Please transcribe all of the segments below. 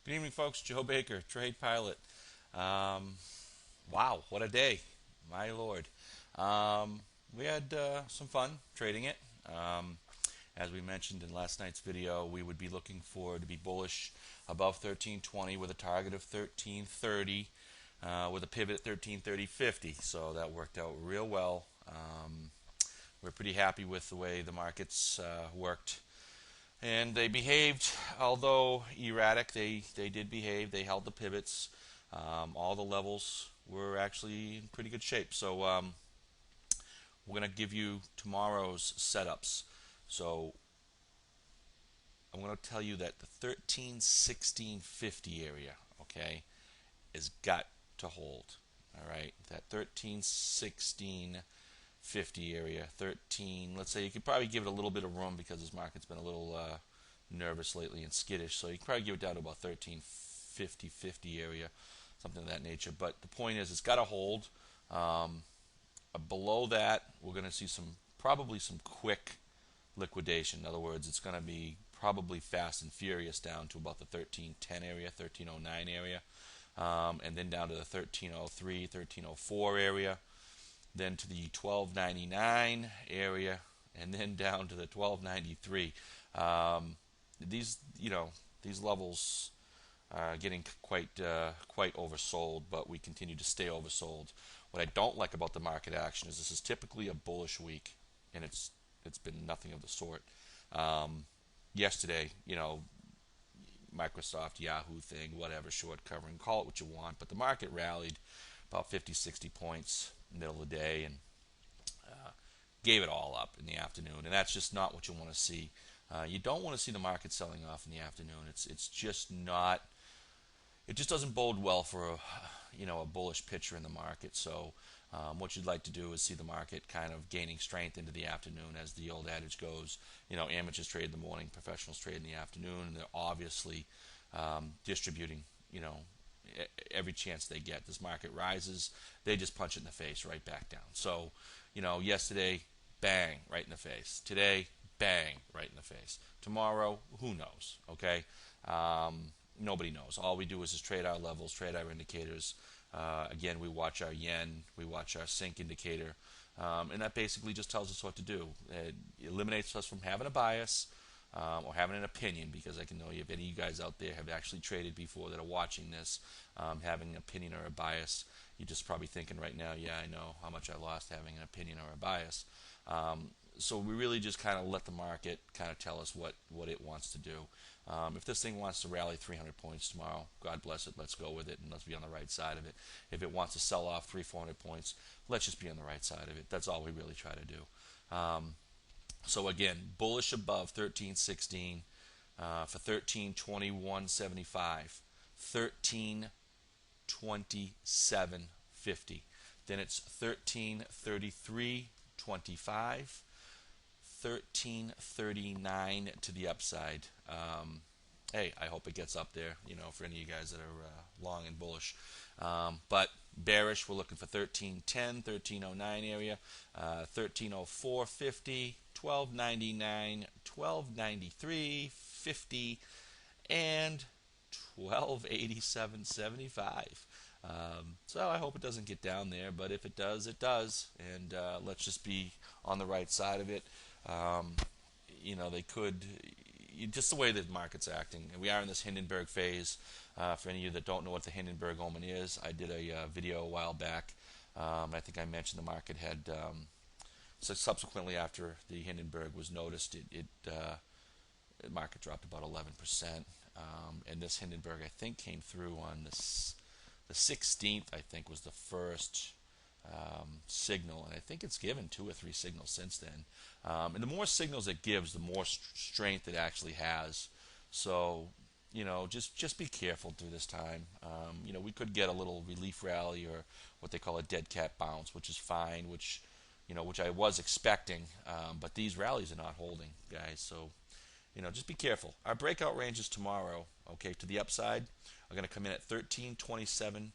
Good evening, folks. Joe Baker, Trade Pilot. Um, wow, what a day. My lord. Um, we had some fun trading it. Um, as we mentioned in last night's video, we would be looking for to be bullish above 1320 with a target of 1330 with a pivot at 1330.50. So that worked out real well. We're pretty happy with the way the markets worked. And they behaved, although erratic, they did behave. They held the pivots. All the levels were actually in pretty good shape. So we're going to give you tomorrow's setups. So I'm going to tell you that the 1316.50 area, okay, is got to hold. All right, that 1316.50 area, 13. Let's say you could probably give it a little bit of room because this market's been a little nervous lately and skittish. So you can probably give it down to about 1350 area, something of that nature. But the point is, it's got to hold. Um, Below that, we're going to see probably some quick liquidation. In other words, it's going to be probably fast and furious down to about the 1310 area, 1309 area, and then down to the 1303, 1304 area, then to the 1299 area, and then down to the 1293. These levels are getting quite oversold, but we continue to stay oversold. What I don't like about the market action is this is typically a bullish week, and it's been nothing of the sort. Yesterday, Microsoft, Yahoo thing, whatever, short covering, call it what you want, but the market rallied about 50, 60 points middle of the day and gave it all up in the afternoon, and that's just not what you want to see. You don't want to see the market selling off in the afternoon. It's just not. It just doesn't bode well for a bullish picture in the market. So what you'd like to do is see the market kind of gaining strength into the afternoon, as the old adage goes. Amateurs trade in the morning, professionals trade in the afternoon, and they're obviously distributing. Every chance they get. This market rises, they just punch it in the face right back down. So, yesterday, bang, right in the face. Today, bang, right in the face. Tomorrow, who knows? Okay, nobody knows. All we do is just trade our levels, trade our indicators. Again, we watch our yen, we watch our sync indicator, and that basically just tells us what to do. It eliminates us from having a bias or having an opinion, because I can know if any of you guys out there have actually traded before that are watching this, having an opinion or a bias. You're just probably thinking right now, yeah, I know how much I lost having an opinion or a bias. So we really just kind of let the market kind of tell us what it wants to do. If this thing wants to rally 300 points tomorrow, God bless it, let's go with it and let's be on the right side of it. If it wants to sell off 300-400 points, let's just be on the right side of it. That's all we really try to do. So again, bullish above 1316 for 1321.75, 1327.50. Then it's 1333.25, 1339 to the upside. Hey, I hope it gets up there, for any of you guys that are long and bullish. But bearish, we're looking for 1310, 1309 area, 1304.50, 1299, 1293.50, and 1287.75. So I hope it doesn't get down there, but if it does, it does. And let's just be on the right side of it. They could, just the way that the market's acting. We are in this Hindenburg phase. For any of you that don't know what the Hindenburg omen is, I did a video a while back. I think I mentioned the market had, so subsequently after the Hindenburg was noticed, the market dropped about 11%. And this Hindenburg, I think, came through on the 16th, I think, was the first signal, and I think it's given 2 or 3 signals since then. And the more signals it gives, the more strength it actually has. So, just be careful through this time. We could get a little relief rally or what they call a dead cat bounce, which is fine, which I was expecting. But these rallies are not holding, guys. So, just be careful. Our breakout ranges tomorrow, okay, to the upside, are going to come in at 1327.25.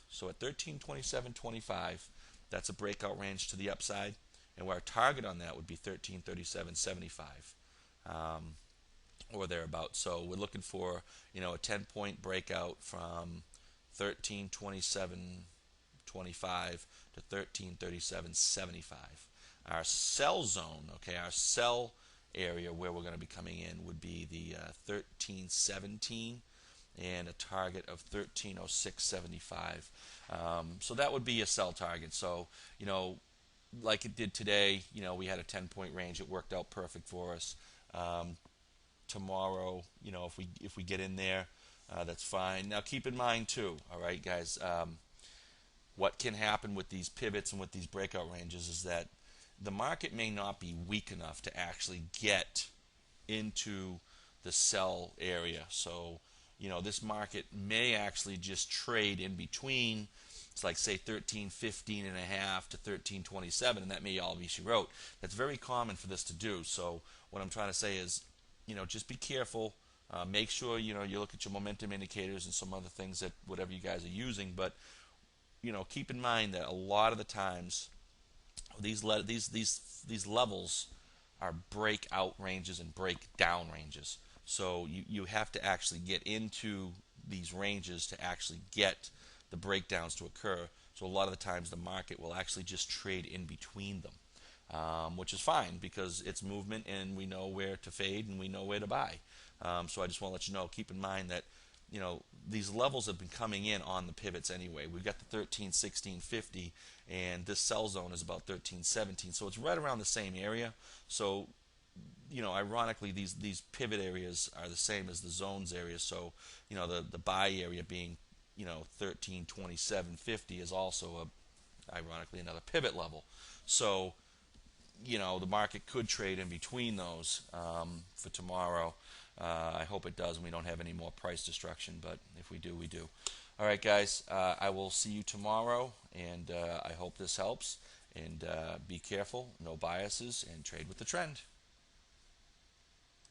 So at 1327.25, that's a breakout range to the upside, and our target on that would be 1337.75. or thereabouts. So we're looking for, a 10-point breakout from 1327.25 to 1337.75. Our sell zone, okay, our sell area where we're going to be coming in would be the 1317 and a target of 1306.75. So that would be a sell target. So, like it did today, we had a 10-point range. It worked out perfect for us. Tomorrow, if we get in there, that's fine. Now keep in mind too, all right, guys, what can happen with these pivots and with these breakout ranges is that the market may not be weak enough to actually get into the sell area. So, this market may actually just trade in between. It's like, say, 1315 and a half to 1327, and that may all be she wrote. That's very common for this to do. So what I'm trying to say is, just be careful. Make sure, you look at your momentum indicators and some other things that whatever you guys are using. But, keep in mind that a lot of the times these levels are breakout ranges and breakdown ranges. So you have to actually get into these ranges to actually get the breakdowns to occur. So a lot of the times the market will actually just trade in between them, which is fine because it's movement and we know where to fade and we know where to buy. So I just want to let you know, keep in mind that these levels have been coming in on the pivots anyway. We've got the 1316.50 and this sell zone is about 1317, so it's right around the same area. So ironically, these pivot areas are the same as the zones area. So the buy area being 1327.50 is also ironically another pivot level. So the market could trade in between those for tomorrow. I hope it does and we don't have any more price destruction, but if we do, we do. All right, guys, I will see you tomorrow, and I hope this helps. And be careful, no biases, and trade with the trend.